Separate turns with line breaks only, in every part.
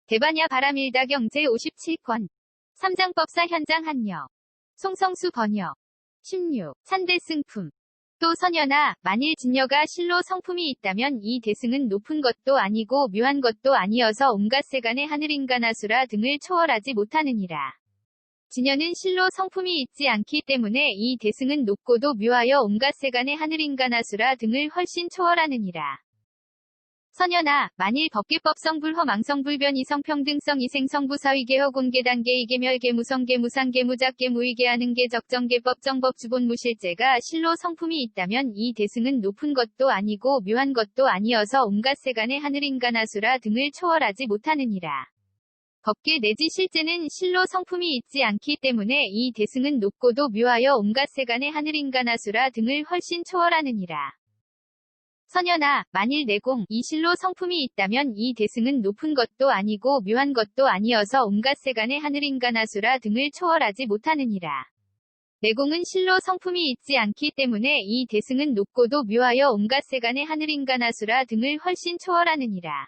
대반야 바람일다 경제 57권. 삼장법사 현장 한여. 송성수 번역. 16. 산대승품. 또 선연아, 만일 진여가 실로 성품이 있다면 이 대승은 높은 것도 아니고 묘한 것도 아니어서 온갖 세간의 하늘인간하수라 등을 초월하지 못하느니라. 진여는 실로 성품이 있지 않기 때문에 이 대승은 높고도 묘하여 온갖 세간의 하늘인간하수라 등을 훨씬 초월하느니라. 선연아, 만일 법계법성 불허망성 불변 이성 평등성 이생성 부사위계허 공계단계 이계멸계 무성계 무상계 무작계 무의계 하는계 적정계법 정법 주본 무실제가 실로 성품이 있다면 이 대승은 높은 것도 아니고 묘한 것도 아니어서 온갖 세간의 하늘인간하수라 등을 초월하지 못하느니라. 법계 내지 실제는 실로 성품이 있지 않기 때문에 이 대승은 높고도 묘하여 온갖 세간의 하늘인간하수라 등을 훨씬 초월하느니라. 선연아, 만일 내공, 이 실로 성품이 있다면 이 대승은 높은 것도 아니고 묘한 것도 아니어서 온갖 세간의 하늘인간하수라 등을 초월하지 못하느니라. 내공은 실로 성품이 있지 않기 때문에 이 대승은 높고도 묘하여 온갖 세간의 하늘인간하수라 등을 훨씬 초월하느니라.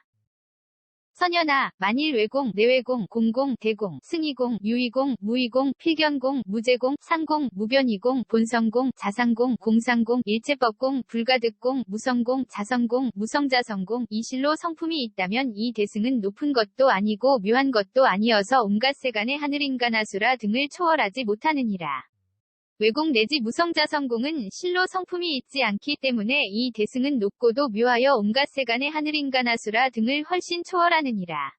선연아, 만일 외공, 내외공, 공공, 대공, 승이공, 유의공, 무의공, 필견공, 무제공, 상공, 무변이공, 본성공, 자상공, 공상공, 일체법공, 불가득공, 무성공, 자성공, 무성자성공, 이 실로 성품이 있다면 이 대승은 높은 것도 아니고 묘한 것도 아니어서 온갖 세간의 하늘인간하수라 등을 초월하지 못하느니라. 외공 내지 무성자성공은 실로 성품이 있지 않기 때문에 이 대승은 높고도 묘하여 온갖 세간의 하늘인간하수라 등을 훨씬 초월하느니라.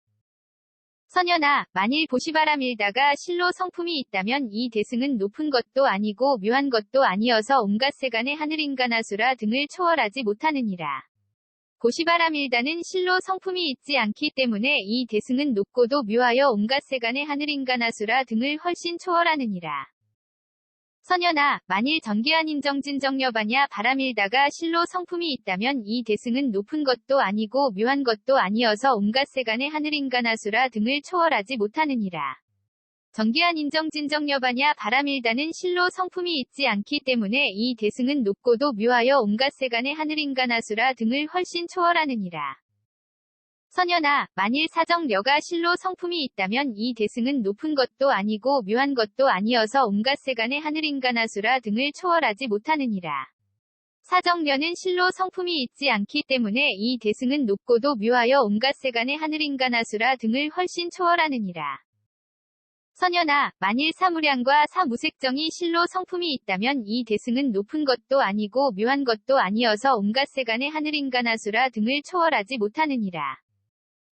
선연아, 만일 보시바람일다가 실로 성품이 있다면 이 대승은 높은 것도 아니고 묘한 것도 아니어서 온갖 세간의 하늘인간하수라 등을 초월하지 못하느니라. 보시바람일다는 실로 성품이 있지 않기 때문에 이 대승은 높고도 묘하여 온갖 세간의 하늘인간하수라 등을 훨씬 초월하느니라. 선연아, 만일 정기한 인정진정여반야 바람일다가 실로 성품이 있다면 이 대승은 높은 것도 아니고 묘한 것도 아니어서 온갖 세간의 하늘인간하수라 등을 초월하지 못하느니라. 정기한 인정진정여반야 바람일다는 실로 성품이 있지 않기 때문에 이 대승은 높고도 묘하여 온갖 세간의 하늘인간하수라 등을 훨씬 초월하느니라. 선연아, 만일 사정려가 실로 성품이 있다면 이 대승은 높은 것도 아니고 묘한 것도 아니어서 온갖 세간의 하늘인간하수라 등을 초월하지 못하느니라. 사정려는 실로 성품이 있지 않기 때문에 이 대승은 높고도 묘하여 온갖 세간의 하늘인간하수라 등을 훨씬 초월하느니라. 선연아, 만일 사무량과 사무색정이 실로 성품이 있다면 이 대승은 높은 것도 아니고 묘한 것도 아니어서 온갖 세간의 하늘인간하수라 등을 초월하지 못하느니라.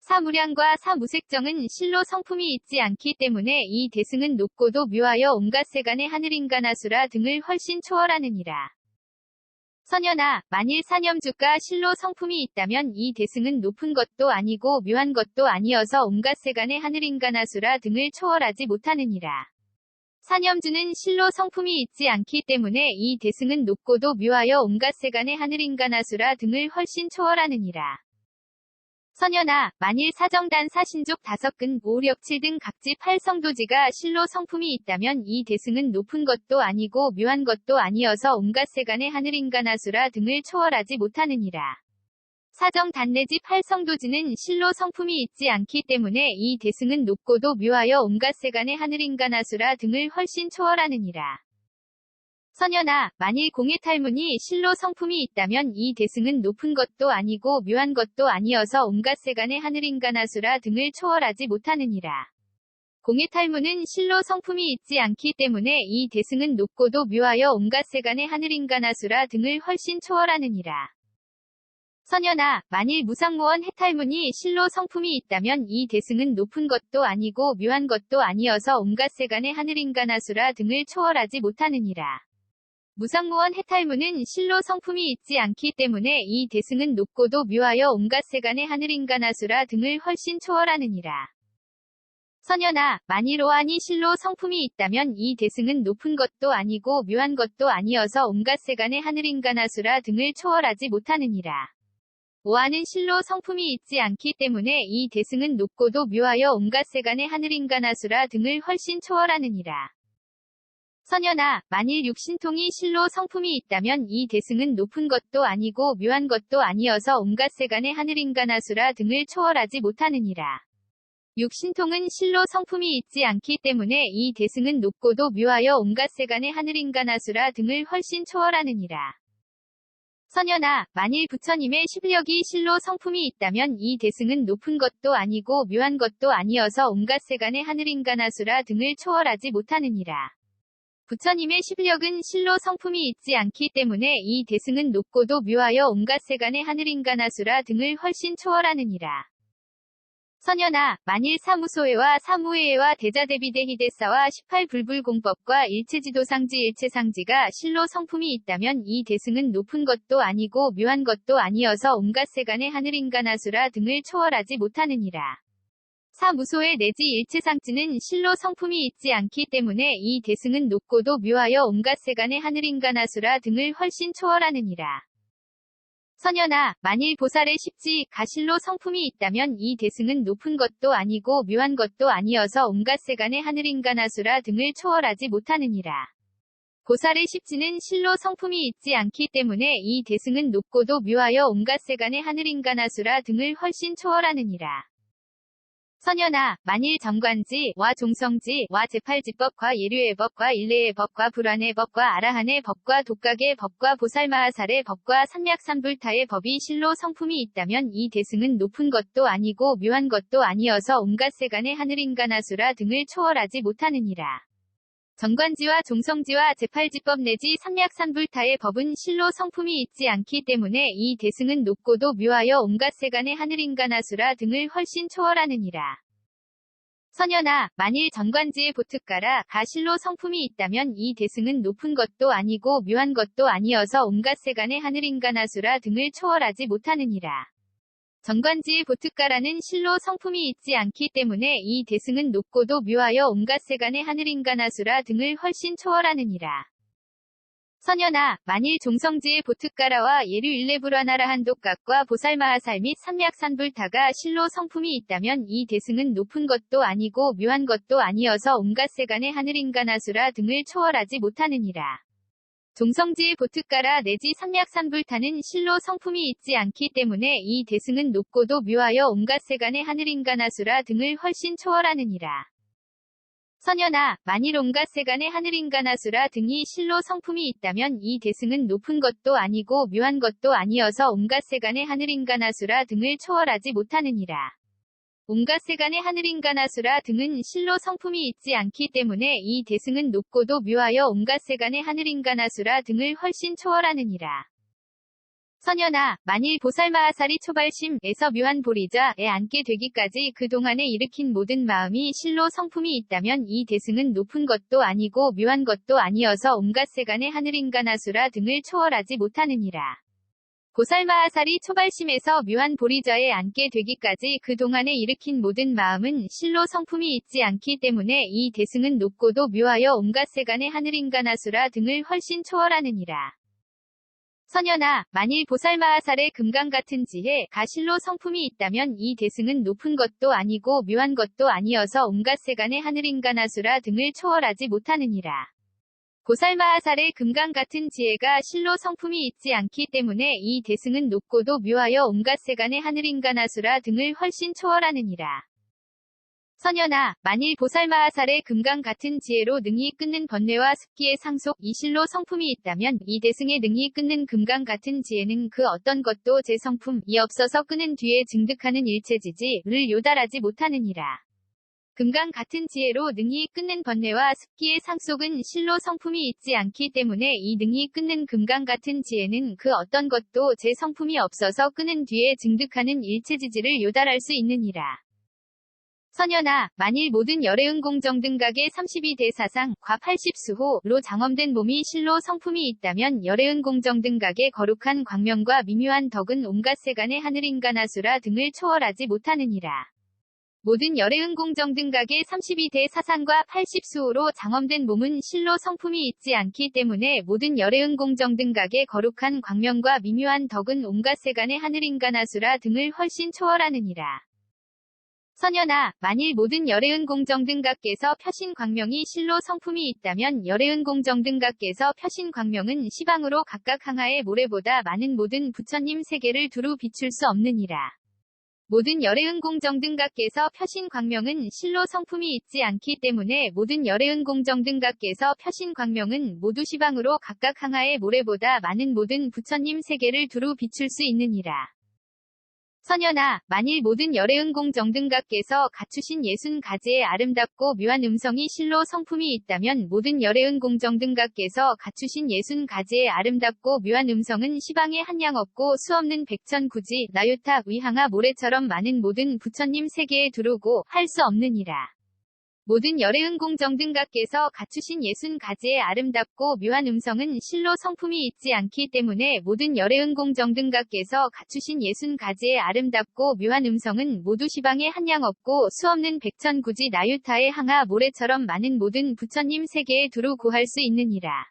사무량과 사무색정은 실로 성품이 있지 않기 때문에 이 대승은 높고도 묘하여 온갖 세간의 하늘인간하수라 등을 훨씬 초월하느니라. 선연아, 만일 사념주가 실로 성품이 있다면 이 대승은 높은 것도 아니고 묘한 것도 아니어서 온갖 세간의 하늘인간하수라 등을 초월하지 못하느니라. 사념주는 실로 성품이 있지 않기 때문에 이 대승은 높고도 묘하여 온갖 세간의 하늘인간하수라 등을 훨씬 초월하느니라. 선연아, 만일 사정단 사신족 다섯근 오력칠 등 각지 8성도지가 실로 성품이 있다면 이 대승은 높은 것도 아니고 묘한 것도 아니어서 온갖 세간의 하늘인간하수라 등을 초월하지 못하느니라. 사정단 내지 8성도지는 실로 성품이 있지 않기 때문에 이 대승은 높고도 묘하여 온갖 세간의 하늘인간하수라 등을 훨씬 초월하느니라. 선연아, 만일 공해탈문이 실로 성품이 있다면 이 대승은 높은 것도 아니고 묘한 것도 아니어서 온갖 세간의 하늘인간하수라 등을 초월하지 못하느니라. 공해탈문은 실로 성품이 있지 않기 때문에 이 대승은 높고도 묘하여 온갖 세간의 하늘인간하수라 등을 훨씬 초월하느니라. 선연아, 만일 무상무원 해탈문이 실로 성품이 있다면 이 대승은 높은 것도 아니고 묘한 것도 아니어서 온갖 세간의 하늘인간하수라 등을 초월하지 못하느니라. 무상무원 해탈문은 실로 성품이 있지 않기 때문에 이 대승은 높고도 묘하여 온갖 세간의 하늘인간하수라 등을 훨씬 초월하느니라. 선연아, 만일 오한이 실로 성품이 있다면 이 대승은 높은 것도 아니고 묘한 것도 아니어서 온갖 세간의 하늘인간하수라 등을 초월하지 못하느니라. 오한은 실로 성품이 있지 않기 때문에 이 대승은 높고도 묘하여 온갖 세간의 하늘인간하수라 등을 훨씬 초월하느니라. 선연아, 만일 육신통이 실로 성품이 있다면 이 대승은 높은 것도 아니고 묘한 것도 아니어서 온갖 세간의 하늘인간하수라 등을 초월하지 못하느니라. 6. 신통은 실로 성품이 있지 않기 때문에 이 대승은 높고도 묘하여 온갖 세간의 하늘인간하수라 등을 훨씬 초월하느니라. 선현아, 만일 부처님의 실력이 실로 성품이 있다면 이 대승은 높은 것도 아니고 묘한 것도 아니어서 온갖 세간의 하늘인간하수라 등을 초월하지 못하느니라. 부처님의 실력은 실로 성품이 있지 않기 때문에 이 대승은 높고도 묘하여 온갖 세간의 하늘인간하수라 등을 훨씬 초월하느니라. 선현아, 만일 사무소회와 사무회와 대자대비대희대사와 18불불공법과 일체지도상지 일체상지가 실로 성품이 있다면 이 대승은 높은 것도 아니고 묘한 것도 아니어서 온갖 세간의 하늘인간하수라 등을 초월하지 못하느니라. 사무소회 내지 일체상지는 실로 성품이 있지 않기 때문에 이 대승은 높고도 묘하여 온갖 세간의 하늘인간하수라 등을 훨씬 초월하느니라. 선현아, 만일 보살의 십지, 가실로 성품이 있다면 이 대승은 높은 것도 아니고 묘한 것도 아니어서 온갖 세간의 하늘인간하수라 등을 초월하지 못하느니라. 보살의 십지는 실로 성품이 있지 않기 때문에 이 대승은 높고도 묘하여 온갖 세간의 하늘인간하수라 등을 훨씬 초월하느니라. 선현아, 만일 정관지와 종성지와 제8지법과 예류의 법과 일례의 법과 불안의 법과 아라한의 법과 독각의 법과 보살마하살의 법과 삼약삼불타의 법이 실로 성품이 있다면 이 대승은 높은 것도 아니고 묘한 것도 아니어서 온갖 세간의 하늘인간하수라 등을 초월하지 못하느니라. 정관지와 종성지와 제8지법 내지 삼약삼불타의 법은 실로 성품이 있지 않기 때문에 이 대승은 높고도 묘하여 온갖 세간의 하늘인간하수라 등을 훨씬 초월하느니라. 선현아, 만일 정관지의 보특가라 가실로 성품이 있다면 이 대승은 높은 것도 아니고 묘한 것도 아니어서 온갖 세간의 하늘인간하수라 등을 초월하지 못하느니라. 정관지의 보특가라는 실로 성품이 있지 않기 때문에 이 대승은 높고도 묘하여 온갖 세간의 하늘인간하수라 등을 훨씬 초월하느니라. 선현아, 만일 종성지의 보특가라와 예류 일레불안하라한 독각과 보살마하살 및 삼약산불타가 실로 성품이 있다면 이 대승은 높은 것도 아니고 묘한 것도 아니어서 온갖 세간의 하늘인간하수라 등을 초월하지 못하느니라. 종성지의 보특가라 내지 삼약산불타는 실로 성품이 있지 않기 때문에 이 대승은 높고도 묘하여 온갖 세간의 하늘인간하수라 등을 훨씬 초월하느니라. 선현아, 만일 온갖 세간의 하늘인간하수라 등이 실로 성품이 있다면 이 대승은 높은 것도 아니고 묘한 것도 아니어서 온갖 세간의 하늘인간하수라 등을 초월하지 못하느니라. 온갖 세간의 하늘인간하수라 등은 실로 성품이 있지 않기 때문에 이 대승은 높고도 묘하여 온갖 세간의 하늘인간하수라 등을 훨씬 초월하느니라. 선현아, 만일 보살마하살이 초발심에서 묘한 보리자에 앉게 되기까지 그동안에 일으킨 모든 마음이 실로 성품이 있다면 이 대승은 높은 것도 아니고 묘한 것도 아니어서 온갖 세간의 하늘인간하수라 등을 초월하지 못하느니라. 보살마하살이 초발심에서 묘한 보리자에 앉게 되기까지 그동안에 일으킨 모든 마음은 실로 성품이 있지 않기 때문에 이 대승은 높고도 묘하여 온갖 세간의 하늘인간하수라 등을 훨씬 초월하느니라. 선현아, 만일 보살마하살의 금강 같은 지혜가 실로 성품이 있다면 이 대승은 높은 것도 아니고 묘한 것도 아니어서 온갖 세간의 하늘인간하수라 등을 초월하지 못하느니라. 보살마하살의 금강 같은 지혜가 실로 성품이 있지 않기 때문에 이 대승은 높고도 묘하여 온갖 세간의 하늘인간하수라 등을 훨씬 초월하느니라. 선현아, 만일 보살마하살의 금강 같은 지혜로 능히 끊는 번뇌와 습기의 상속 이 실로 성품이 있다면 이 대승의 능히 끊는 금강 같은 지혜는 그 어떤 것도 제 성품이 없어서 끊은 뒤에 증득하는 일체지지를 요달하지 못하느니라. 금강 같은 지혜로 능히 끊는 번뇌와 습기의 상속은 실로 성품이 있지 않기 때문에 이 능히 끊는 금강 같은 지혜는 그 어떤 것도 제 성품이 없어서 끊은 뒤에 증득하는 일체지지를 요달할 수 있느니라. 선현아, 만일 모든 열애응공정 등각의 32대사상, 과 80수호로 장엄된 몸이 실로 성품이 있다면 열애응공정 등각의 거룩한 광명과 미묘한 덕은 온갖 세간의 하늘인간하수라 등을 초월하지 못하느니라. 모든 열애응공정 등각의 32대사상과 80수호로 장엄된 몸은 실로 성품이 있지 않기 때문에 모든 열애응공정 등각의 거룩한 광명과 미묘한 덕은 온갖 세간의 하늘인간하수라 등을 훨씬 초월하느니라. 선현아, 만일 모든 열애응공정 등각께서 펴신광명이 실로 성품이 있다면 열애응공정 등각께서 펴신광명은 시방으로 각각 항하의 모래보다 많은 모든 부처님 세계를 두루 비출 수 없느니라. 모든 열애은공정등각께서 펴신 광명은 실로 성품이 있지 않기 때문에 모든 열애은공정등각께서 펴신 광명은 모두 시방으로 각각 항하의 모래보다 많은 모든 부처님 세계를 두루 비출 수 있느니라. 선연아, 만일 모든 열애은공정등각께서 갖추신 60가지의 아름답고 묘한 음성이 실로 성품이 있다면 모든 열애은공정등각께서 갖추신 60가지의 아름답고 묘한 음성은 시방에 한량 없고 수없는 백천구지 나유타 위항하 모래처럼 많은 모든 부처님 세계에 두르고 할 수 없느니라. 모든 열애은공정등각께서 갖추신 60가지의 아름답고 묘한 음성은 실로 성품이 있지 않기 때문에 모든 열애은공정등각께서 갖추신 60가지의 아름답고 묘한 음성은 모두 시방에 한량 없고 수없는 백천구지 나유타의 항하 모래처럼 많은 모든 부처님 세계에 두루 구할 수 있느니라.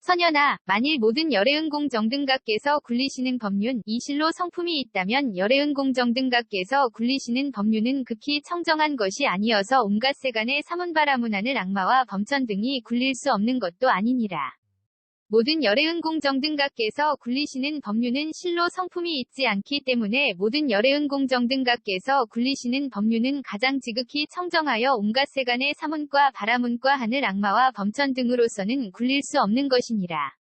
선연아, 만일 모든 열애은공정등각께서 굴리시는 법륜, 이 실로 성품이 있다면 열애은공정등각께서 굴리시는 법륜은 극히 청정한 것이 아니어서 온갖 세간의 사문바라문하는 악마와 범천 등이 굴릴 수 없는 것도 아니니라. 모든 열애은공정등각께서 굴리시는 법륜은 실로 성품이 있지 않기 때문에 모든 열애은공정등각께서 굴리시는 법륜은 가장 지극히 청정하여 온갖 세간의 사문과 바라문과 하늘 악마와 범천 등으로서는 굴릴 수 없는 것이니라.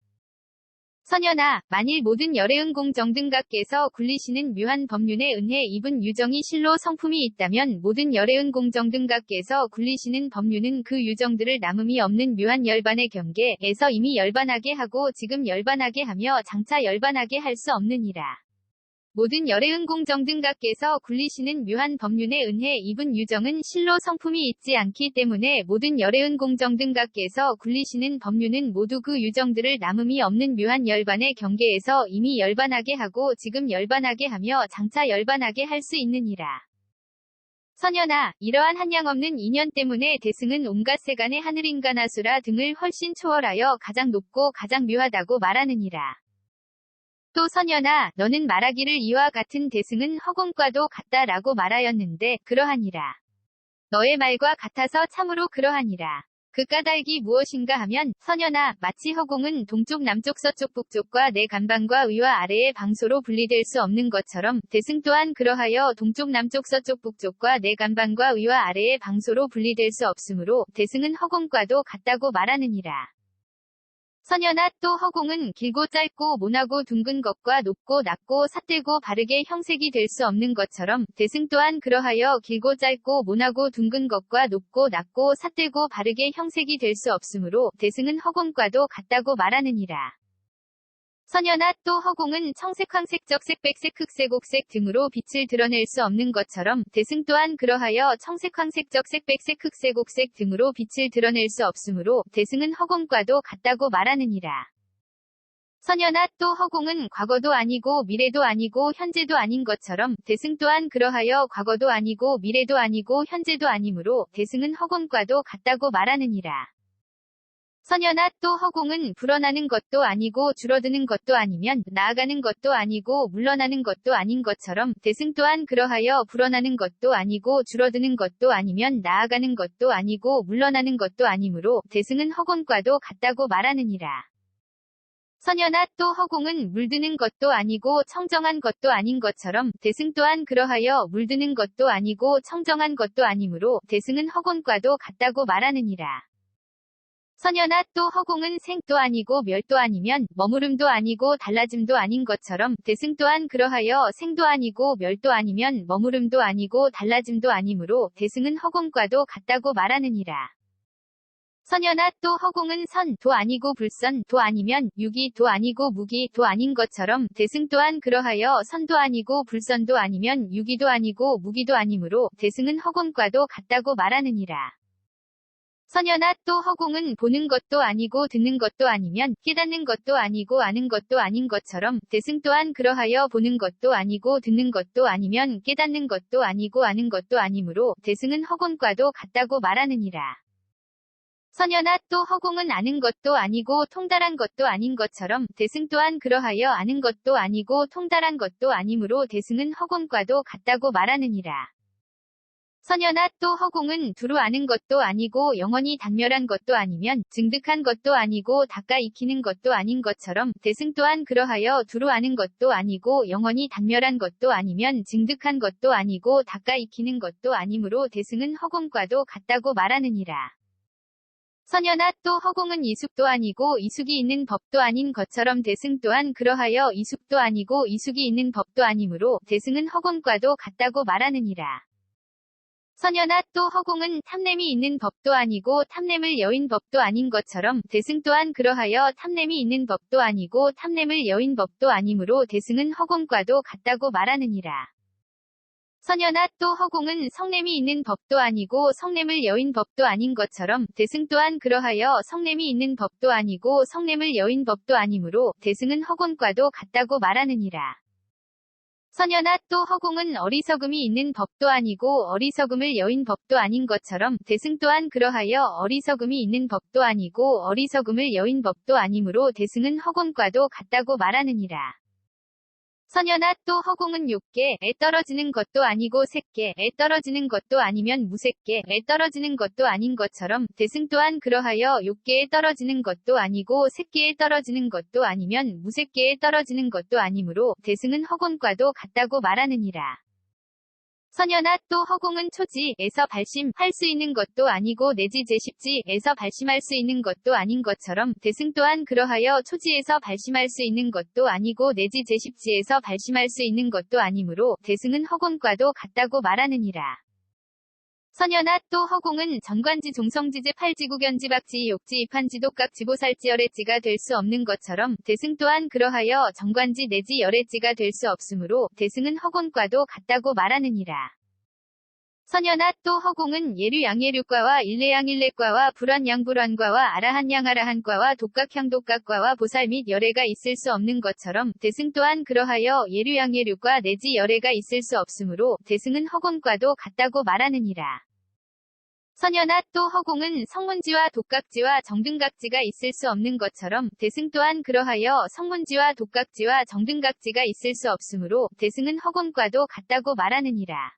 선연아, 만일 모든 열애은공정등각께서 굴리시는 묘한 법륜에 은혜 입은 유정이 실로 성품이 있다면 모든 열애은공정등각께서 굴리시는 법륜은 그 유정들을 남음이 없는 묘한 열반의 경계에서 이미 열반하게 하고 지금 열반하게 하며 장차 열반하게 할 수 없느니라. 모든 열애은공정등각께서 굴리시는 묘한 법륜에 은혜 입은 유정은 실로 성품이 있지 않기 때문에 모든 열애은공정등각께서 굴리시는 법륜은 모두 그 유정들을 남음이 없는 묘한 열반의 경계에서 이미 열반하게 하고 지금 열반하게 하며 장차 열반하게 할 수 있느니라. 선연아, 이러한 한량 없는 인연 때문에 대승은 온갖 세간의 하늘인간하수라 등을 훨씬 초월하여 가장 높고 가장 묘하다고 말하느니라. 또 선연아, 너는 말하기를 이와 같은 대승은 허공과도 같다라고 말하였는데 그러하니라. 너의 말과 같아서 참으로 그러하니라. 그 까닭이 무엇인가 하면 선연아, 마치 허공은 동쪽 남쪽 서쪽 북쪽과 내 간방과 위와 아래의 방소로 분리될 수 없는 것처럼 대승 또한 그러하여 동쪽 남쪽 서쪽 북쪽과 내 간방과 위와 아래의 방소로 분리될 수 없으므로 대승은 허공과도 같다고 말하느니라. 선연아, 또 허공은 길고 짧고 모나고 둥근 것과 높고 낮고 삿대고 바르게 형색이 될 수 없는 것처럼 대승 또한 그러하여 길고 짧고 모나고 둥근 것과 높고 낮고 삿대고 바르게 형색이 될 수 없으므로 대승은 허공과도 같다고 말하느니라. 선연아, 또 허공은 청색, 황색, 적색, 백색, 흑색, 옥색 등으로 빛을 드러낼 수 없는 것처럼 대승 또한 그러하여 청색, 황색, 적색, 백색, 흑색, 옥색 등으로 빛을 드러낼 수 없으므로 대승은 허공과도 같다고 말하느니라. 선연아, 또 허공은 과거도 아니고 미래도 아니고 현재도 아닌 것처럼 대승 또한 그러하여 과거도 아니고 미래도 아니고 현재도 아니므로 대승은 허공과도 같다고 말하느니라. 선연아, 또 허공은 불어나는 것도 아니고 줄어드는 것도 아니면 나아가는 것도 아니고 물러나는 것도 아닌 것처럼 대승 또한 그러하여 불어나는 것도 아니고 줄어드는 것도 아니면 나아가는 것도 아니고 물러나는 것도 아니므로 대승은 허공과도 같다고 말하느니라. 선연아, 또 허공은 물드는 것도 아니고 청정한 것도 아닌 것처럼 대승 또한 그러하여 물드는 것도 아니고 청정한 것도 아니므로 대승은 허공과도 같다고 말하느니라. 선연아, 또 허공은 생도 아니고 멸도 아니면 머무름도 아니고 달라짐도 아닌 것처럼 대승 또한 그러하여 생도 아니고 멸도 아니면 머무름도 아니고 달라짐도 아니므로 대승은 허공과도 같다고 말하느니라. 선연아, 또 허공은 선도 아니고 불선도 아니면 유기도 아니고 무기도 아닌 것처럼 대승 또한 그러하여 선도 아니고 불선도 아니면 유기도 아니고 무기도 아니므로 대승은 허공과도 같다고 말하느니라. 선연아, 또 허공은 보는 것도 아니고 듣는 것도 아니면 깨닫는 것도 아니고 아는 것도 아닌 것처럼 대승 또한 그러하여 보는 것도 아니고 듣는 것도 아니면 깨닫는 것도 아니고 아는 것도 아니므로 대승은 허공과도 같다고 말하느니라. 선연아, 또 허공은 아는 것도 아니고 통달한 것도 아닌 것처럼 대승 또한 그러하여 아는 것도 아니고 통달한 것도 아니므로 대승은 허공과도 같다고 말하느니라. 선연아 또 허공은 두루 아는 것도 아니고 영원히 단멸한 것도 아니면 증득한 것도 아니고 닦아 익히는 것도 아닌 것처럼 대승 또한 그러하여 두루 아는 것도 아니고 영원히 단멸한 것도 아니면 증득한 것도 아니고 닦아 익히는 것도 아니므로 대승은 허공과도 같다고 말하느니라. 선연아 또 허공은 이숙도 아니고 이숙이 있는 법도 아닌 것처럼 대승 또한 그러하여 이숙도 아니고 이숙이 있는 법도 아니므로 대승은 허공과도 같다고 말하느니라. 선연아 또 허공은 탐냄이 있는 법도 아니고 탐냄을 여인 법도 아닌 것처럼 대승 또한 그러하여 탐냄이 있는 법도 아니고 탐냄을 여인 법도 아니므로 대승은 허공과도 같다고 말하느니라. 선연아 또 허공은 성냄이 있는 법도 아니고 성냄을 여인 법도 아닌 것처럼 대승 또한 그러하여 성냄이 있는 법도 아니고 성냄을 여인 법도 아니므로 대승은 허공과도 같다고 말하느니라. 선연아 또 허공은 어리석음이 있는 법도 아니고 어리석음을 여인 법도 아닌 것처럼 대승 또한 그러하여 어리석음이 있는 법도 아니고 어리석음을 여인 법도 아니므로 대승은 허공과도 같다고 말하느니라. 선연아 또 허공은 욕계에 떨어지는 것도 아니고 색계에 떨어지는 것도 아니면 무색계에 떨어지는 것도 아닌 것처럼 대승 또한 그러하여 욕계에 떨어지는 것도 아니고 색계에 떨어지는 것도 아니면 무색계에 떨어지는 것도 아니므로 대승은 허공과도 같다고 말하느니라. 선연아 또 허공은 초지에서 발심할 수 있는 것도 아니고 내지 제10지에서 발심할 수 있는 것도 아닌 것처럼 대승 또한 그러하여 초지에서 발심할 수 있는 것도 아니고 내지 제10지에서 발심할 수 있는 것도 아니므로 대승은 허공과도 같다고 말하느니라. 선연아 또 허공은 전관지 종성지제 팔지구견지 박지 욕지 입한지 독각지 보살지 열애지가 될 수 없는 것처럼 대승 또한 그러하여 정관지 내지 열애지가 될 수 없으므로 대승은 허공과도 같다고 말하느니라. 선연아 또 허공은 예류양예류과와 일례양일례과와 불환양불환과와 아라한양아라한과와 독각향독각과와 보살 및 열애가 있을 수 없는 것처럼 대승 또한 그러하여 예류양예류과 내지 열애가 있을 수 없으므로 대승은 허공과도 같다고 말하느니라. 선연아 또 허공은 성문지와 독각지와 정등각지가 있을 수 없는 것처럼 대승 또한 그러하여 성문지와 독각지와 정등각지가 있을 수 없으므로 대승은 허공과도 같다고 말하느니라.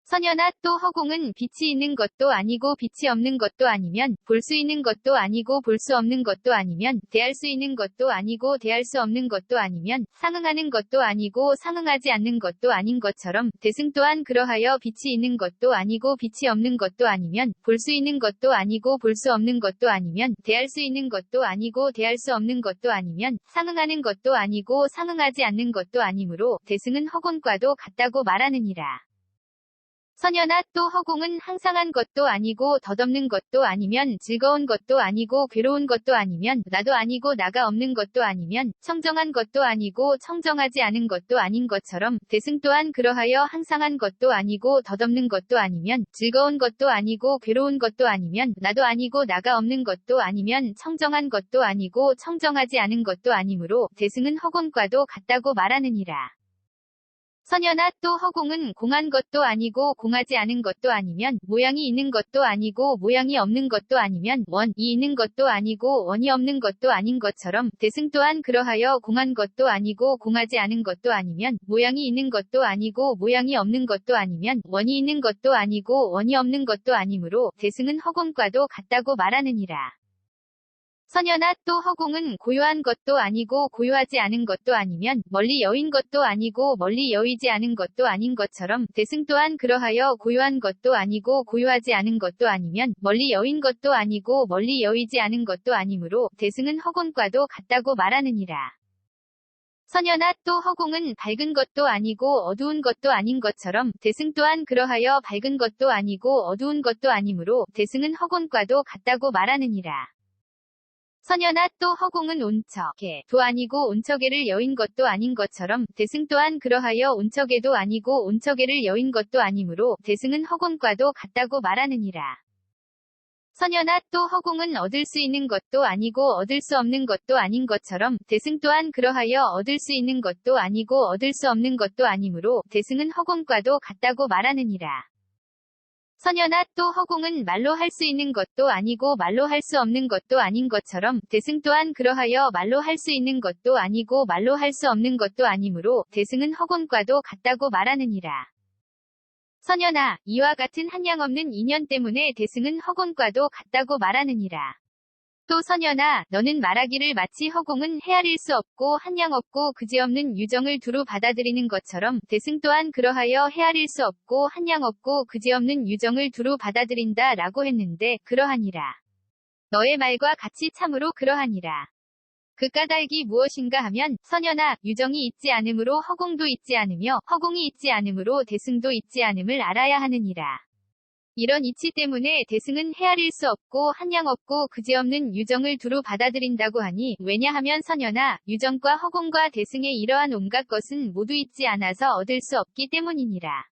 선연아 또 허공은 빛이 있는 것도 아니고 빛이 없는 것도 아니면 볼 수 있는 것도 아니고 볼 수 없는 것도 아니면 대할 수 있는 것도 아니고 대할 수 없는 것도 아니면 상응하는 것도 아니고 상응하지 않는 것도 아닌 것처럼 대승 또한 그러하여 빛이 있는 것도 아니고 빛이 없는 것도 아니면 볼 수 있는 것도 아니고 볼 수 없는 것도 아니면 대할 수 있는 것도 아니고 대할 수 없는 것도 아니면 상응하는 것도 아니고 상응하지 않는 것도 아니므로 대승은 허공과도 같다고 말하느니라. 선연아 또 허공은 항상한 것도 아니고 덧없는 것도 아니면 즐거운 것도 아니고 괴로운 것도 아니면 나도 아니고 나가 없는 것도 아니면 청정한 것도 아니고 청정하지 않은 것도 아닌 것처럼 대승 또한 그러하여 항상한 것도 아니고 덧없는 것도 아니면 즐거운 것도 아니고 괴로운 것도 아니면 나도 아니고 나가 없는 것도 아니면 청정한 것도 아니고 청정하지 않은 것도 아니므로 대승은 허공과도 같다고 말하느니라. 선연아 또 허공은 공한 것도 아니고 공하지 않은 것도 아니면 모양이 있는 것도 아니고 모양이 없는 것도 아니면 원이 있는 것도 아니고 원이 없는 것도 아닌 것처럼 대승 또한 그러하여 공한 것도 아니고 공하지 않은 것도 아니면 모양이 있는 것도 아니고 모양이 없는 것도 아니면 원이 있는 것도 아니고 원이 없는 것도 아니므로 대승은 허공과도 같다고 말하느니라. 선연아 또 허공은 고요한 것도 아니고 고요하지 않은 것도 아니면 멀리 여인 것도 아니고 멀리 여의지 않은 것도 아닌 것처럼 대승 또한 그러하여 고요한 것도 아니고 고요하지 않은 것도 아니면 멀리 여인 것도 아니고 멀리 여의지 않은 것도 아니므로 대승은 허공과도 같다고 말하느니라. 선연아 또 허공은 밝은 것도 아니고 어두운 것도 아닌 것처럼 대승 또한 그러하여 밝은 것도 아니고 어두운 것도 아니므로 대승은 허공과도 같다고 말하느니라. 선연아 또 허공은 온척에도 아니고 온척에를 여인 것도 아닌 것처럼 대승 또한 그러하여 온척에도 아니고 온척에를 여인 것도 아니므로 대승은 허공과도 같다고 말하느니라. 선연아 또 허공은 얻을 수 있는 것도 아니고 얻을 수 없는 것도 아닌 것처럼 대승 또한 그러하여 얻을 수 있는 것도 아니고 얻을 수 없는 것도 아니므로 대승은 허공과도 같다고 말하느니라. 선연아 또 허공은 말로 할 수 있는 것도 아니고 말로 할 수 없는 것도 아닌 것처럼 대승 또한 그러하여 말로 할 수 있는 것도 아니고 말로 할 수 없는 것도 아니므로 대승은 허공과도 같다고 말하느니라. 선연아, 이와 같은 한량없는 인연 때문에 대승은 허공과도 같다고 말하느니라. 또 선연아, 너는 말하기를 마치 허공은 헤아릴 수 없고 한량없고 그지없는 유정을 두루 받아들이는 것처럼 대승 또한 그러하여 헤아릴 수 없고 한량없고 그지없는 유정을 두루 받아들인다 라고 했는데 그러하니라. 너의 말과 같이 참으로 그러하니라. 그 까닭이 무엇인가 하면 선연아, 유정이 있지 않으므로 허공도 있지 않으며 허공이 있지 않으므로 대승도 있지 않음을 알아야 하느니라. 이런 이치 때문에 대승은 헤아릴 수 없고 한량없고 그지없는 유정을 두루 받아들인다고 하니 왜냐하면 선연아, 유정과 허공과 대승의 이러한 온갖 것은 모두 있지 않아서 얻을 수 없기 때문이니라.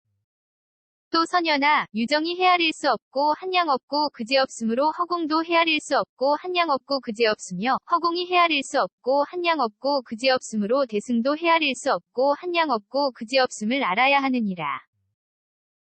또 선연아, 유정이 헤아릴 수 없고 한량없고 그지없으므로 허공도 헤아릴 수 없고 한량없고 그지없으며 허공이 헤아릴 수 없고 한량없고 그지없으므로 대승도 헤아릴 수 없고 한량없고 그지없음을 알아야 하느니라.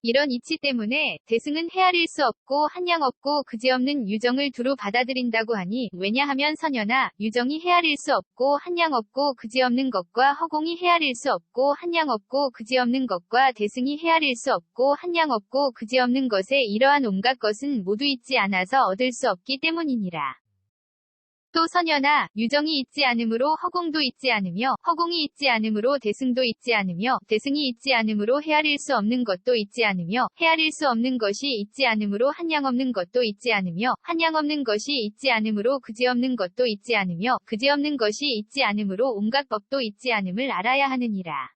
이런 이치 때문에 대승은 헤아릴 수 없고 한량없고 그지없는 유정을 두루 받아들인다고 하니 왜냐하면 선연아, 유정이 헤아릴 수 없고 한량없고 그지없는 것과 허공이 헤아릴 수 없고 한량없고 그지없는 것과 대승이 헤아릴 수 없고 한량없고 그지없는 것에 이러한 온갖 것은 모두 있지 않아서 얻을 수 없기 때문이니라. 또 선연아, 유정이 있지 않으므로 허공도 있지 않으며 허공이 있지 않으므로 대승도 있지 않으며 대승이 있지 않으므로 헤아릴 수 없는 것도 있지 않으며 헤아릴 수 없는 것이 있지 않으므로 한량없는 것도 있지 않으며 한량없는 것이 있지 않으므로 그지없는 것도 있지 않으며 그지없는 것이 있지 않으므로 온갖 법도 있지 않음을 알아야 하느니라.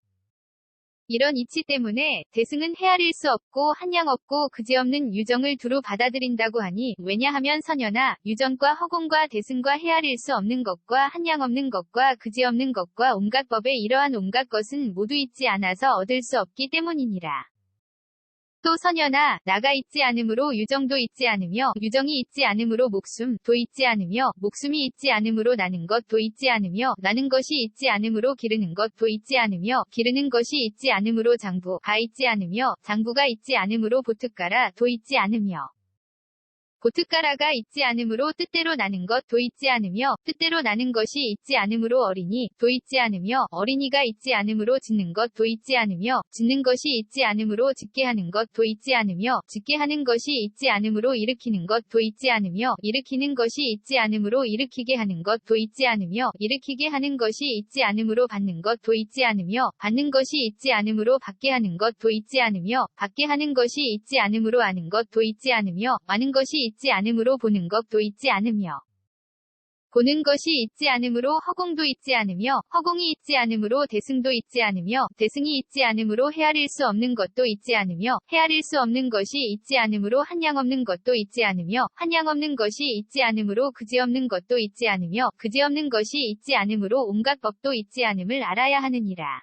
이런 이치 때문에 대승은 헤아릴 수 없고 한량없고 그지없는 유정을 두루 받아들인다고 하니 왜냐하면 선연아, 유정과 허공과 대승과 헤아릴 수 없는 것과 한량없는 것과 그지없는 것과 온갖 법에 이러한 온갖 것은 모두 있지 않아서 얻을 수 없기 때문이니라. 또 선연아, 나가 있지 않으므로 유정도 있지 않으며 유정이 있지 않으므로 목숨도 있지 않으며 목숨이 있지 않으므로 나는 것도 있지 않으며 나는 것이 있지 않으므로 기르는 것도 있지 않으며 기르는 것이 있지 않으므로 장부가 있지 않으며 장부가 있지 않으므로 보트가라도 있지 않으며 보트가라가 있지 않으므로 뜻대로 나는 것도 있지 않으며 뜻대로 나는 것이 있지 않으므로 어린이도 있지 않으며 어린이가 있지 않으므로 짓는 것도 있지 않으며 짓는 것이 있지 않으므로 짓게 하는 것도 있지 않으며 짓게 하는 것이 있지 않으므로 일으키는 것도 있지 않으며 일으키는 것이 있지 않으므로 일으키게 하는 것도 있지 않으며 일으키게 하는 것이 있지 않으므로 받는 것도 있지 않으며 받는 것이 있지 않으므로 받게 하는 것도 있지 않으며 받게 하는 것이 있지 않으므로 아는 것도 있지 않으며 아는 것이 있지 않으므로 보는 것도 있지 않으며 보는 것이 있지 않으므로 허공도 있지 않으며 허공이 있지 않으므로 대승도 있지 않으며 대승이 있지 않으므로 헤아릴 수 없는 것도 있지 않으며 헤아릴 수 없는 것이 있지 않으므로 한량없는 것도 있지 않으며 한량없는 것이 있지 않으므로 그지없는 것도 있지 않으며 그지없는 것이 있지 않으므로 온갖 법도 있지 않음을 알아야 하느니라.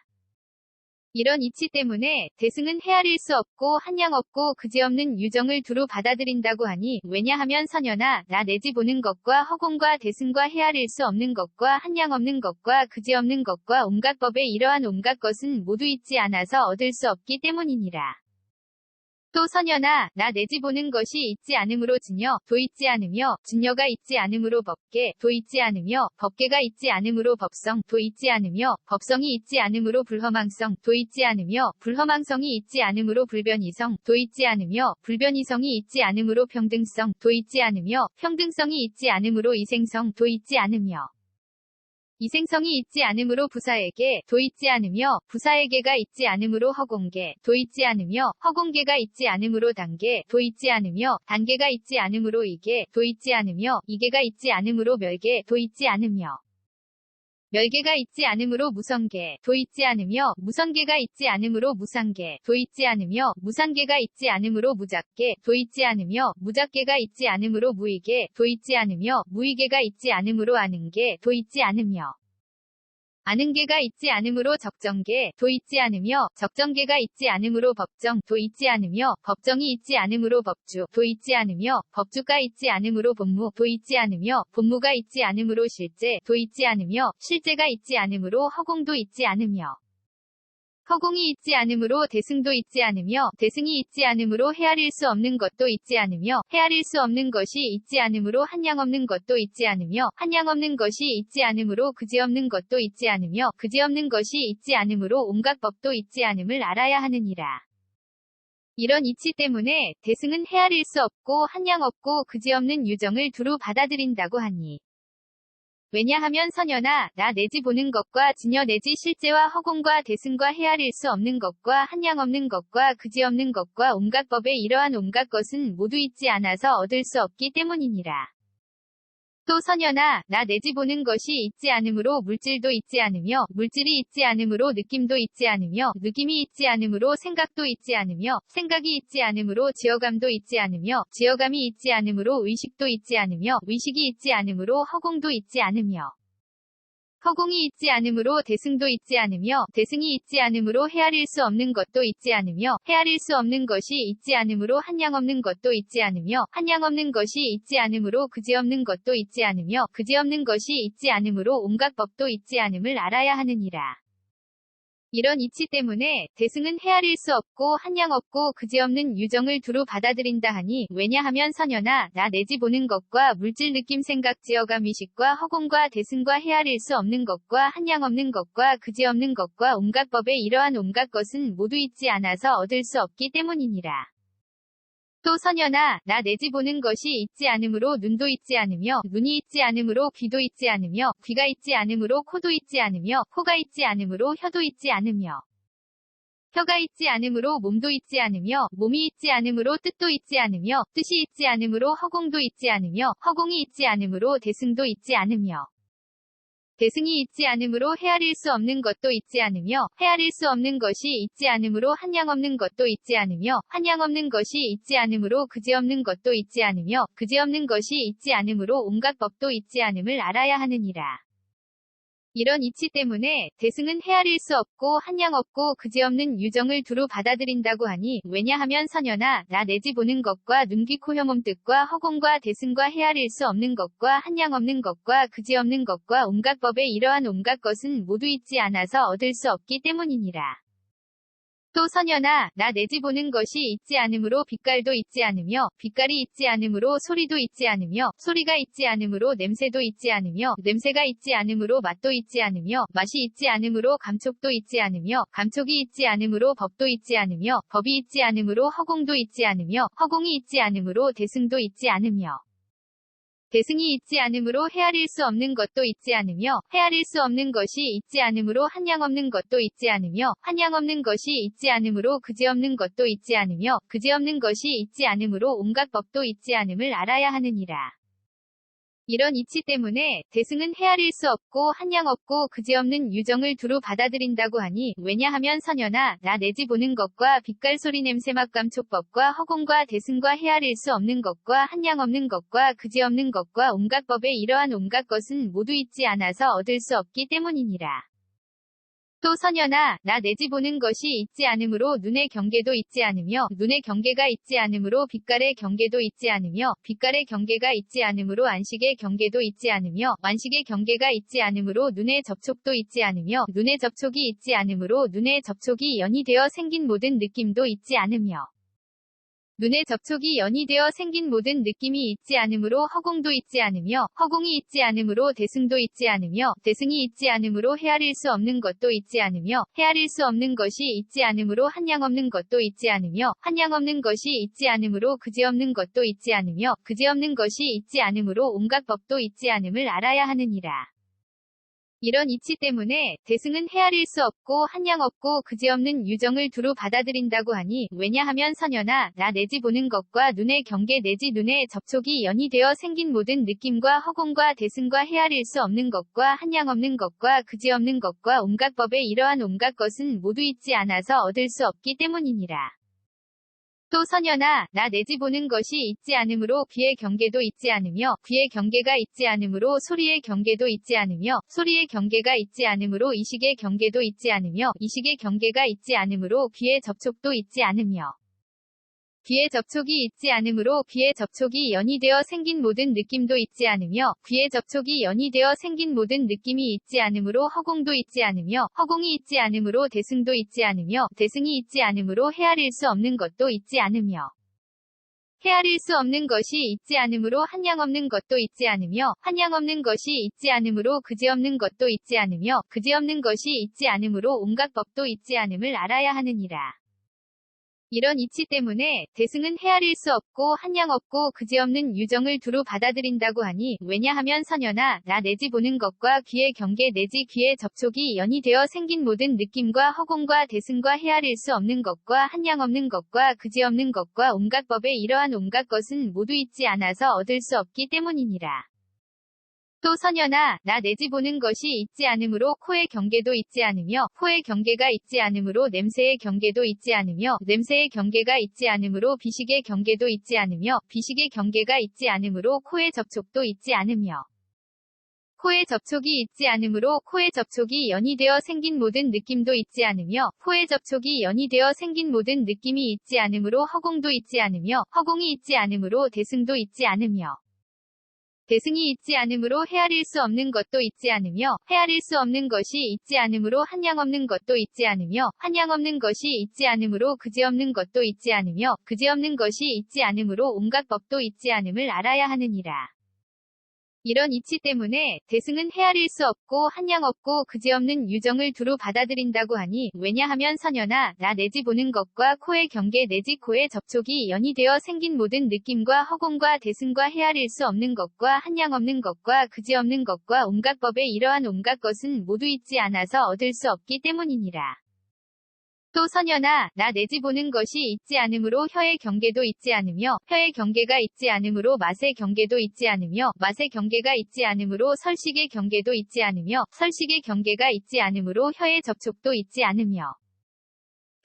이런 이치 때문에 대승은 헤아릴 수 없고 한량없고 그지없는 유정을 두루 받아들인다고 하니 왜냐하면 선연아, 나 내 집 보는 것과 허공과 대승과 헤아릴 수 없는 것과 한량없는 것과 그지없는 것과 온갖 법에 이러한 온갖 것은 모두 있지 않아서 얻을 수 없기 때문이니라. 또 선연아, 나 내 집 보는 것이 있지 않으므로 진여도 있지 않으며 진여가 있지 않으므로 법계도 있지 않으며 법계가 있지 않으므로 법성도 있지 않으며 법성이 있지 않으므로 불허망성도 있지 않으며 불허망성이 있지 않으므로 불변이성도 있지 않으며 불변이성이 있지 않으므로 평등성도 있지 않으며 평등성이 있지 않으므로 이생성도 있지 않으며 이생성이 있지 않으므로 부사에게도 있지 않으며 부사에게가 있지 않으므로 허공계도 있지 않으며 허공계가 있지 않으므로 단계도 있지 않으며 단계가 있지 않으므로 이계도 있지 않으며 이계가 있지 않으므로 멸계도 있지 않으며 멸계가 있지 않으므로 무성계도 있지 않으며 무성계가 있지 않으므로 무상계도 있지 않으며 무상계가 있지 않으므로 무작계도 있지 않으며 무작계가 있지 않으므로 무의계도 있지 않으며 무의계가 있지 않으므로 아는계도 있지 않으며 아는계가 있지 않으므로 적정계도 있지 않으며 적정계가 있지 않으므로 법정도 있지 않으며 법정이 있지 않으므로 법주도 있지 않으며 법주가 있지 않으므로 본무도 있지 않으며 본무가 있지 않으므로 실제도 있지 않으며 실제가 있지 않으므로 허공도 있지 않으며 허공이 있지 않으므로 대승도 있지 않으며 대승이 있지 않으므로 헤아릴 수 없는 것도 있지 않으며 헤아릴 수 없는 것이 있지 않으므로 한량없는 것도 있지 않으며 한량없는 것이 있지 않으므로 그지없는 것도 있지 않으며 그지없는 것이 있지 않으므로 온갖 법도 있지 않음을 알아야 하느니라. 이런 이치 때문에 대승은 헤아릴 수 없고 한량 없고 그지없는 유정을 두루 받아들인다고 하니. 왜냐하면 선연아, 나 내지 보는 것과 진여 내지 실제와 허공과 대승과 헤아릴 수 없는 것과 한량 없는 것과 그지없는 것과 온갖 법에 이러한 온갖 것은 모두 있지 않아서 얻을 수 없기 때문이니라. 또 선연아, 나 내지 보는 것이 있지 않으므로 물질도 있지 않으며 물질이 있지 않으므로 느낌도 있지 않으며 느낌이 있지 않으므로 생각도 있지 않으며 생각이 있지 않으므로 지어감도 있지 않으며 지어감이 있지 않으므로 의식도 있지 않으며 의식이 있지 않으므로 허공도 있지 않으며 허공이 있지 않으므로 대승도 있지 않으며 대승이 있지 않으므로 헤아릴 수 없는 것도 있지 않으며 헤아릴 수 없는 것이 있지 않으므로 한량 없는 것도 있지 않으며 한량 없는 것이 있지 않으므로 그지없는 것도 있지 않으며 그지없는 것이 있지 않으므로 온갖 법도 있지 않음을 알아야 하느니라. 이런 이치 때문에 대승은 헤아릴 수 없고 한량 없고 그지없는 유정을 두루 받아들인다 하니 왜냐하면 선연아, 나 내지 보는 것과 물질 느낌 생각 지어감 의식과 허공과 대승과 헤아릴 수 없는 것과 한량 없는 것과 그지없는 것과 온갖 법에 이러한 온갖 것은 모두 있지 않아서 얻을 수 없기 때문이니라. 또 선연아, 나 내지 보는 것이 있지 않으므로 눈도 있지 않으며 눈이 있지 않으므로 귀도 있지 않으며 귀가 있지 않으므로 코도 있지 않으며 코가 있지 않으므로 혀도 있지 않으며 혀가 있지 않으므로 몸도 있지 않으며 몸이 있지 않으므로 뜻도 있지 않으며 뜻이 있지 않으므로 허공도 있지 않으며 허공이 있지 않으므로 대승도 있지 않으며 대승이 있지 않으므로 헤아릴 수 없는 것도 있지 않으며 헤아릴 수 없는 것이 있지 않으므로 한량 없는 것도 있지 않으며 한량 없는 것이 있지 않으므로 그지없는 것도 있지 않으며 그지없는 것이 있지 않으므로 온갖 법도 있지 않음을 알아야 하느니라. 이런 이치 때문에 대승은 헤아릴 수 없고 한량 없고 그지없는 유정을 두루 받아들인다고 하니 왜냐하면 선연아, 나 내지 보는 것과 눈, 귀, 코, 혀, 몸 뜻과 허공과 대승과 헤아릴 수 없는 것과 한량 없는 것과 그지없는 것과 온갖 법에 이러한 온갖 것은 모두 있지 않아서 얻을 수 없기 때문이니라. 또 선연아, 나 내지 보는 것이 있지 않으므로 빛깔도 있지 않으며 빛깔이 있지 않으므로 소리도 있지 않으며 소리가 있지 않으므로 냄새도 있지 않으며 냄새가 있지 않으므로 맛도 있지 않으며 맛이 있지 않으므로 감촉도 있지 않으며 감촉이 있지 않으므로 법도 있지 않으며 법이 있지 않으므로 허공도 있지 않으며 허공이 있지 않으므로 대승도 있지 않으며 대승이 있지 않으므로 헤아릴 수 없는 것도 있지 않으며 헤아릴 수 없는 것이 있지 않으므로 한량 없는 것도 있지 않으며 한량 없는 것이 있지 않으므로 그지없는 것도 있지 않으며 그지없는 것이 있지 않으므로 온갖 법도 있지 않음을 알아야 하느니라. 이런 이치 때문에 대승은 헤아릴 수 없고 한량 없고 그지없는 유정을 두루 받아들인다고 하니 왜냐하면 선연아, 나 내지 보는 것과 빛깔 소리 냄새 맛 감촉법과 허공과 대승과 헤아릴 수 없는 것과 한량 없는 것과 그지없는 것과 온갖 법에 이러한 온갖 것은 모두 있지 않아서 얻을 수 없기 때문이니라. 또 선연아, 나 내지 보는 것이 있지 않으므로 눈의 경계도 있지 않으며 눈의 경계가 있지 않으므로 빛깔의 경계도 있지 않으며 빛깔의 경계가 있지 않으므로 안식의 경계도 있지 않으며 안식의 경계가 있지 않으므로 눈의 접촉도 있지 않으며 눈의 접촉이 있지 않으므로 눈의 접촉이 연이 되어 생긴 모든 느낌도 있지 않으며 눈의 접촉이 연이 되어 생긴 모든 느낌이 있지 않으므로 허공도 있지 않으며 허공이 있지 않으므로 대승도 있지 않으며 대승이 있지 않으므로 헤아릴 수 없는 것도 있지 않으며 헤아릴 수 없는 것이 있지 않으므로 한량 없는 것도 있지 않으며 한량 없는 것이 있지 않으므로 그지없는 것도 있지 않으며 그지없는 것이 있지 않으므로 온갖 법도 있지 않음을 알아야 하느니라. 이런 이치 때문에 대승은 헤아릴 수 없고 한량 없고 그지없는 유정을 두루 받아들인다고 하니 왜냐하면 선연아, 나 내지 보는 것과 눈의 경계 내지 눈의 접촉이 연이 되어 생긴 모든 느낌과 허공과 대승과 헤아릴 수 없는 것과 한량 없는 것과 그지없는 것과 온갖 법에 이러한 온갖 것은 모두 있지 않아서 얻을 수 없기 때문이니라. 또 선연아, 나 내지 보는 것이 있지 않으므로 귀의 경계도 있지 않으며 귀의 경계가 있지 않으므로 소리의 경계도 있지 않으며 소리의 경계가 있지 않으므로 이식의 경계도 있지 않으며 이식의 경계가 있지 않으므로 귀의 접촉도 있지 않으며 귀의 접촉이 있지 않으므로 귀의 접촉이 연이 되어 생긴 모든 느낌도 있지 않으며 귀의 접촉이 연이 되어 생긴 모든 느낌이 있지 않으므로 허공도 있지 않으며 허공이 있지 않으므로 대승도 있지 않으며 대승이 있지 않으므로 헤아릴 수 없는 것도 있지 않으며 헤아릴 수 없는 것이 있지 않으므로 한량 없는 것도 있지 않으며 한량 없는 것이 있지 않으므로 그지없는 것도 있지 않으며 그지없는 것이 있지 않으므로 온갖 법도 있지 않음을 알아야 하느니라. 이런 이치 때문에 대승은 헤아릴 수 없고 한량 없고 그지없는 유정을 두루 받아들인다고 하니 왜냐하면 선여나 나 내지 보는 것과 귀의 경계 내지 귀의 접촉이 연이되어 생긴 모든 느낌과 허공과 대승과 헤아릴 수 없는 것과 한량 없는 것과 그지없는 것과 온갖 법에 이러한 온갖 것은 모두 있지 않아서 얻을 수 없기 때문이니라. 또 선여나 나 내지 보는 것이 있지 않으므로 코의 경계도 있지 않으며 코의 경계가 있지 않으므로 냄새의 경계도 있지 않으며 냄새의 경계가 있지 않으므로 비식의 경계도 있지 않으며 비식의 경계가 있지 않으므로 코의 접촉도 있지 않으며 코의 접촉이 있지 않으므로 코의 접촉이 연이되어 생긴 모든 느낌도 있지 않으며 코의 접촉이 연이되어 생긴 모든 느낌이 있지 않으므로 허공도 있지 않으며 허공이 있지 않으므로 대승도 있지 않으며 대승이 있지 않으므로 헤아릴 수 없는 것도 있지 않으며 헤아릴 수 없는 것이 있지 않으므로 한량 없는 것도 있지 않으며 한량 없는 것이 있지 않으므로 그지없는 것도 있지 않으며 그지없는 것이 있지 않으므로 온갖 법도 있지 않음을 알아야 하느니라. 이런 이치 때문에 대승은 헤아릴 수 없고 한량 없고 그지없는 유정을 두루 받아들인다고 하니 왜냐하면 선여나 나 내지 보는 것과 코의 경계 내지 코의 접촉이 연이되어 생긴 모든 느낌과 허공과 대승과 헤아릴 수 없는 것과 한량 없는 것과 그지없는 것과 온갖 법에 이러한 온갖 것은 모두 있지 않아서 얻을 수 없기 때문이니라. 또 선여나 나 내지 보는 것이 있지 않으므로 혀의 경계도 있지 않으며 혀의 경계가 있지 않으므로 맛의 경계도 있지 않으며 맛의 경계가 있지 않으므로 설식의 경계도 있지 않으며 설식의 경계가 있지 않으므로 혀의 접촉도 있지 않으며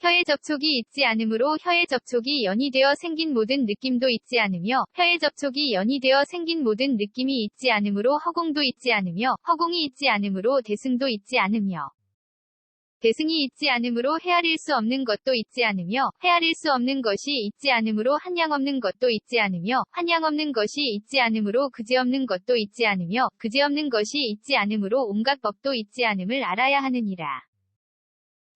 혀의 접촉이 있지 않으므로 혀의 접촉이 연이되어 생긴 모든 느낌도 있지 않으며 혀의 접촉이 연이되어 생긴 모든 느낌이 있지 않으므로 허공도 있지 않으며 허공이 있지 않으므로 대승도 있지 않으며 대승이 있지 않으므로 헤아릴 수 없는 것도 있지 않으며 헤아릴 수 없는 것이 있지 않으므로 한량 없는 것도 있지 않으며 한량 없는 것이 있지 않으므로 그지없는 것도 있지 않으며 그지없는 것이 있지 않으므로 온갖 법도 있지 않음을 알아야 하느니라.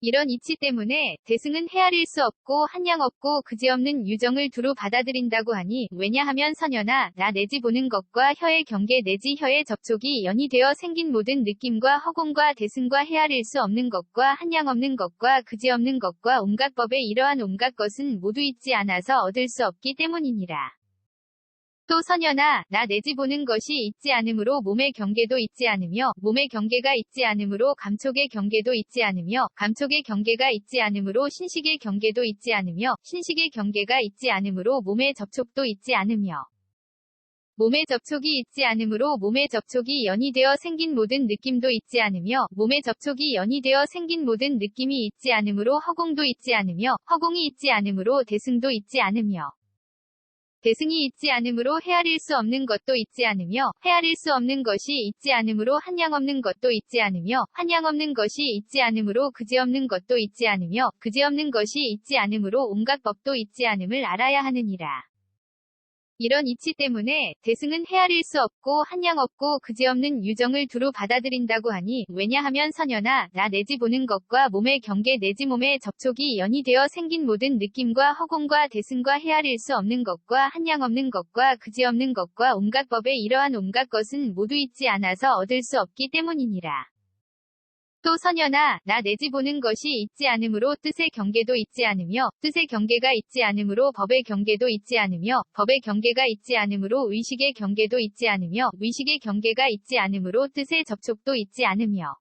이런 이치 때문에 대승은 헤아릴 수 없고 한량 없고 그지없는 유정을 두루 받아들인다고 하니 왜냐하면 선여나 나 내지 보는 것과 혀의 경계 내지 혀의 접촉이 연이되어 생긴 모든 느낌과 허공과 대승과 헤아릴 수 없는 것과 한량 없는 것과 그지없는 것과 온갖 법에 이러한 온갖 것은 모두 있지 않아서 얻을 수 없기 때문이니라. 또 선여나 나 내지 보는 것이 있지 않으므로 몸의 경계도 있지 않으며 몸의 경계가 있지 않으므로 감촉의 경계도 있지 않으며 감촉의 경계가 있지 않으므로 신식의 경계도 있지 않으며 신식의 경계가 있지 않으므로 몸의 접촉도 있지 않으며 몸의 접촉이 있지 않으므로 몸의 접촉이 연이되어 생긴 모든 느낌도 있지 않으며 몸의 접촉이 연이되어 생긴 모든 느낌이 있지 않으므로 허공도 있지 않으며 허공이 있지 않으므로 대승도 있지 않으며 대승이 있지 않으므로 헤아릴 수 없는 것도 있지 않으며 헤아릴 수 없는 것이 있지 않으므로 한량 없는 것도 있지 않으며 한량 없는 것이 있지 않으므로 그지없는 것도 있지 않으며 그지없는 것이 있지 않으므로 온갖 법도 있지 않음을 알아야 하느니라. 이런 이치 때문에 대승은 헤아릴 수 없고 한량 없고 그지없는 유정을 두루 받아들인다고 하니 왜냐하면 선여나 나 내지 보는 것과 몸의 경계 내지 몸의 접촉이 연이되어 생긴 모든 느낌과 허공과 대승과 헤아릴 수 없는 것과 한량 없는 것과 그지없는 것과 온갖 법에 이러한 온갖 것은 모두 있지 않아서 얻을 수 없기 때문이니라. 또 선여나 나 내지 보는 것이 있지 않으므로 뜻의 경계도 있지 않으며 뜻의 경계가 있지 않으므로 법의 경계도 있지 않으며 법의 경계가 있지 않으므로 의식의 경계도 있지 않으며 의식의 경계가 있지 않으므로 뜻의 접촉도 있지 않으며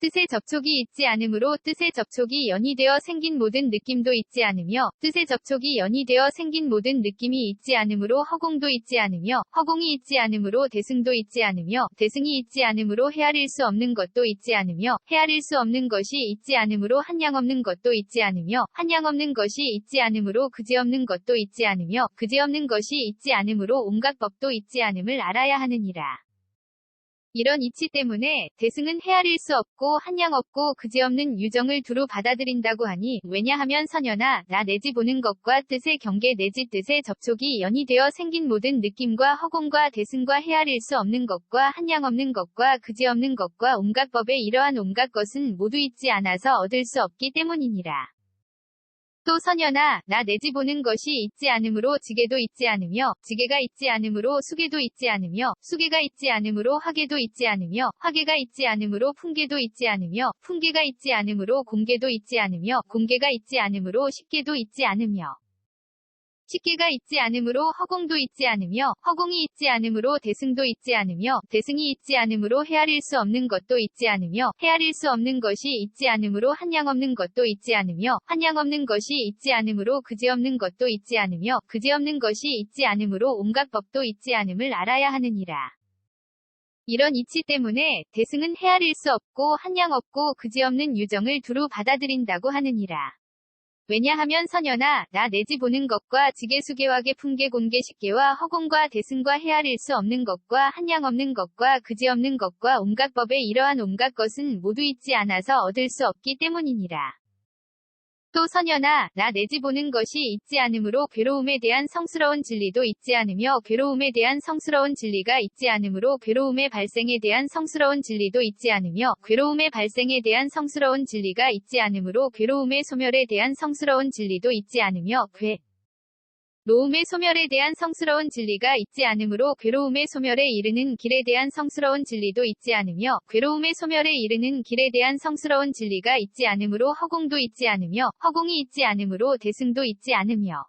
뜻의 접촉이 있지 않으므로 뜻의 접촉이 연이되어 생긴 모든 느낌도 있지 않으며 뜻의 접촉이 연이되어 생긴 모든 느낌이 있지 않으므로 허공도 있지 않으며 허공이 있지 않으므로 대승도 있지 않으며 대승이 있지 않으므로 헤아릴 수 없는 것도 있지 않으며 헤아릴 수 없는 것이 있지 않으므로 한량 없는 것도 있지 않으며 한량 없는 것이 있지 않으므로 그지없는 것도 있지 않으며 그지없는 것이 있지 않으므로 온갖 법도 있지 않음을 알아야 하느니라. 이런 이치 때문에 대승은 헤아릴 수 없고 한량 없고 그지없는 유정을 두루 받아들인다고 하니 왜냐하면 선여나 나 내지 보는 것과 뜻의 경계 내지 뜻의 접촉이 연이되어 생긴 모든 느낌과 허공과 대승과 헤아릴 수 없는 것과 한량 없는 것과 그지없는 것과 온갖 법에 이러한 온갖 것은 모두 있지 않아서 얻을 수 없기 때문이니라. 또 선연아, 나 내 집 오는 것이 있지 않으므로 지게도 있지 않으며, 지게가 있지 않으므로 수게도 있지 않으며, 수게가 있지 않으므로 화게도 있지 않으며, 화게가 있지 않으므로 풍계도 있지 않으며, 풍계가 있지 않으므로 공계도 있지 않으며, 공계가 있지 않으므로 식계도 있지 않으며, 식계가 있지 않으므로 허공도 있지 않으며, 허공이 있지 않으므로 대승도 있지 않으며, 대승이 있지 않으므로 헤아릴 수 없는 것도 있지 않으며, 헤아릴 수 없는 것이 있지 않으므로 한량 없는 것도 있지 않으며, 한량 없는 것이 있지 않으므로 그지없는 것도 있지 않으며, 그지없는 것이 있지 않으므로 온갖 법도 있지 않음을 알아야 하느니라. 이런 이치 때문에 대승은 헤아릴 수 없고 한량 없고 그지없는 유정을 두루 받아들인다고 하느니라. 왜냐하면 선연아, 나 내 집 오는 것과 지게 수계화계 풍계 공계 식계와 허공과 대승과 헤아릴 수 없는 것과 한량 없는 것과 그지없는 것과 온갖 법에 이러한 온갖 것은 모두 있지 않아서 얻을 수 없기 때문이니라. 또 선연아, 나 내 집 오는 것이 있지 않으므로 괴로움에 대한 성스러운 진리도 있지 않으며, 괴로움에 대한 성스러운 진리가 있지 않으므로 괴로움의 발생에 대한 성스러운 진리도 있지 않으며, 괴로움의 발생에 대한 성스러운 진리가 있지 않으므로 괴로움의 소멸에 대한 성스러운 진리도 있지 않으며, 괴로움의 소멸에 대한 성스러운 진리가 있지 않으므로 괴로움의 소멸에 이르는 길에 대한 성스러운 진리도 있지 않으며, 괴로움의 소멸에 이르는 길에 대한 성스러운 진리가 있지 않으므로 허공도 있지 않으며, 허공이 있지 않으므로 대승도 있지 않으며,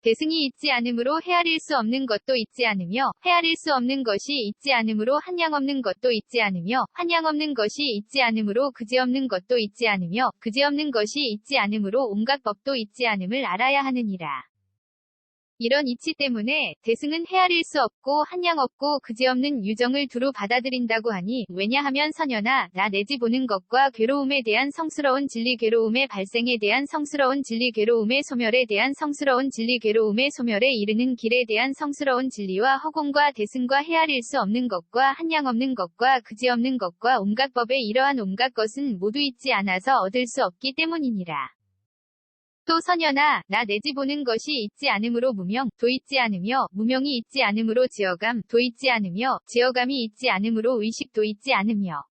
대승이 있지 않으므로 헤아릴 수 없는 것도 있지 않으며, 헤아릴 수 없는 것이 있지 않으므로 한량 없는 것도 있지 않으며, 한량 없는 것이 있지 않으므로 그지없는 것도 있지 않으며, 그지없는 것이 있지 않으므로 온갖 법도 있지 않음을 알아야 하느니라. 이런 이치 때문에 대승은 헤아릴 수 없고 한량 없고 그지없는 유정을 두루 받아들인다고 하니, 왜냐하면 선연아, 나 내 집 오는 것과 괴로움에 대한 성스러운 진리 괴로움의 발생에 대한 성스러운 진리 괴로움의 소멸에 대한 성스러운 진리 괴로움의 소멸에 이르는 길에 대한 성스러운 진리와 허공과 대승과 헤아릴 수 없는 것과 한량 없는 것과 그지없는 것과 온갖 법에 이러한 온갖 것은 모두 있지 않아서 얻을 수 없기 때문이니라. 또 선연아, 나 내 집 오는 것이 있지 않으므로 무명, 도 있지 않으며, 무명이 있지 않으므로 지어감, 도 있지 않으며, 지어감이 있지 않으므로 의식도 있지 않으며,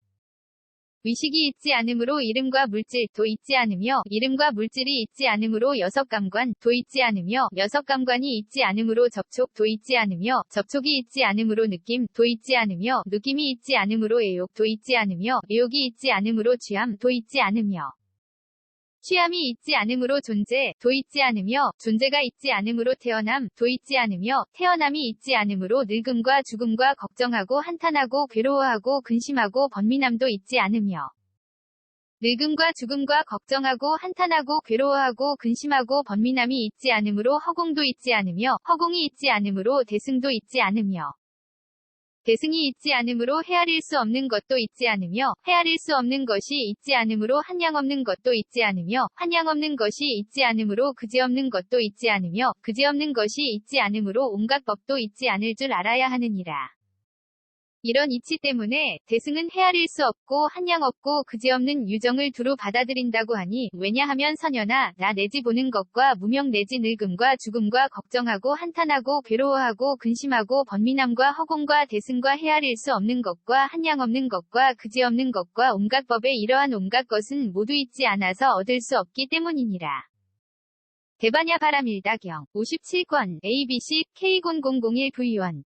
의식이 있지 않으므로 이름과 물질, 도 있지 않으며, 이름과 물질이 있지 않으므로 여섯감관, 도 있지 않으며, 여섯감관이 있지 않으므로 접촉, 도 있지 않으며, 접촉이 있지 않으므로 느낌, 도 있지 않으며, 느낌이 있지 않으므로 애욕, 도 있지 않으며, 애욕이 있지 않으므로 취함, 도 있지 않으며, 취함이 있지 않으므로 존재, 도 있지 않으며, 존재가 있지 않으므로 태어남, 도 있지 않으며, 태어남이 있지 않으므로 늙음과 죽음과 걱정하고 한탄하고 괴로워하고 근심하고 번민함도 있지 않으며, 늙음과 죽음과 걱정하고 한탄하고 괴로워하고 근심하고 번민함이 있지 않으므로 허공도 있지 않으며, 허공이 있지 않으므로 대승도 있지 않으며, 대승이 있지 않으므로 헤아릴 수 없는 것도 있지 않으며, 헤아릴 수 없는 것이 있지 않으므로 한량 없는 것도 있지 않으며, 한량 없는 것이 있지 않으므로 그지없는 것도 있지 않으며, 그지없는 것이 있지 않으므로 온갖 법도 있지 않을 줄 알아야 하느니라. 이런 이치 때문에 대승은 헤아릴 수 없고 한량 없고 그지없는 유정을 두루 받아들인다고 하니, 왜냐하면 선연아, 나 내 집 오는 것과 무명 내지 늙음과 죽음과 걱정하고 한탄하고 괴로워하고 근심하고 번민함과 허공과 대승과 헤아릴 수 없는 것과 한량 없는 것과 그지없는 것과 온갖 법에 이러한 온갖 것은 모두 있지 않아서 얻을 수 없기 때문이니라. 대반야 바라밀다경 57권 ABC K0001V1